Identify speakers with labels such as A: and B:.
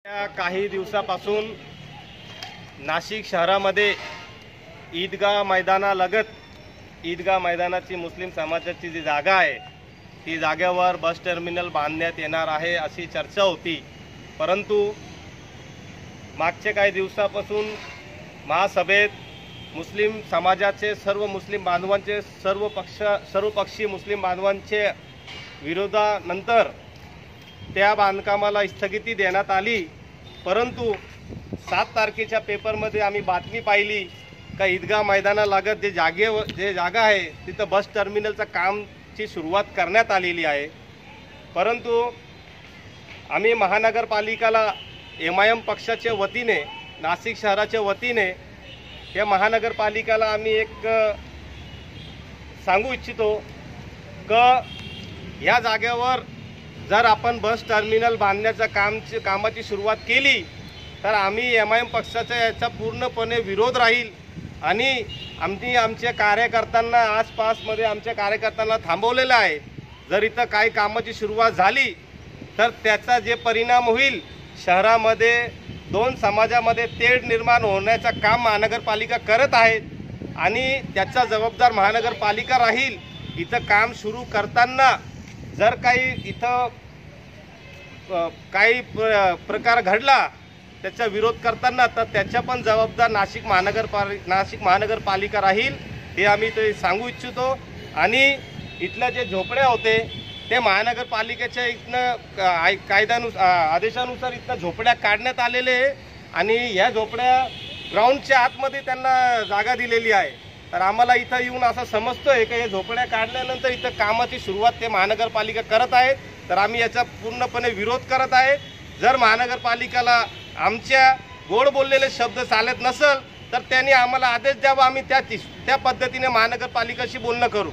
A: काही दिवसापासून नाशिक शहरामध्ये ईदगाह मैदानालगत ईदगाह मैदानाची मुस्लिम समाजाची जी जागा आहे ती जागेवर बस टर्मिनल बांधण्यात येणार आहे अशी चर्चा होती। परंतु मागच्या काही दिवसापासून महासभेत मुस्लिम समाजाचे सर्व मुस्लिम बांधवांचे सर्वपक्षीय मुस्लिम बांधवांचे विरोधानंतर त्या बांधकामाला स्थगिती देण्यात आली। परंतु 7 तारखेच्या पेपरमध्ये आम्ही बातमी पाहिली का ईदगाह मैदानालगत जे जागा आहे तिथं बस टर्मिनलचं कामची सुरुवात करण्यात आलेली आहे। परंतु आम्ही महानगरपालिकेला MIM पक्षाच्या वतीने नाशिक शहराच्या वतीने या महानगरपालिकेला आम्ही एक सांगू इच्छितो की या जागेवर जर आपण बस टर्मिनल बांधण्याच्या कामाची सुरुवात केली तर आम्ही MIM पक्षाचा याचा पूर्णपणे विरोध राहील आणि आम्ही आमच्या कार्यकर्त्यांना आसपासमध्ये आमच्या कार्यकर्त्यांना थांबवलेलं आहे। जर इथं काही कामाची सुरुवात झाली तर त्याचा जे परिणाम होईल शहरामध्ये 2 समाजामध्ये तेढ निर्माण होण्याचा काम महानगरपालिका करत आहे आणि त्याचा जबाबदार महानगरपालिका राहील। इथं काम सुरू करताना जर काही इथं काही प्रकार घडला त्याचा विरोध करताना तर त्याचा पण जबाबदार नाशिक महानगरपालिका राहील हे आम्ही ते सांगू इच्छितो। आणि इथल्या जे झोपड्या होते ते महानगरपालिकेच्या इथनं आदेशानुसार इथं झोपड्या काढण्यात आलेले आहे आणि या झोपड्या ग्राउंडच्या आतमध्ये त्यांना जागा दिलेली आहे। तर आम्हाला इथं येऊन असं समजतोय की हे झोपड्या काढल्यानंतर इथं कामाची सुरुवात ते महानगरपालिका करत आहेत। तर आम्ही याचा पूर्णपणे विरोध करत आहे। जर महानगरपालिकेला आमच्या गोड बोललेले शब्द चालत नसेल तर त्यांनी आम्हाला आदेश द्यावा, आम्ही त्या पद्धतीने महानगरपालिकेशी बोलणं करू।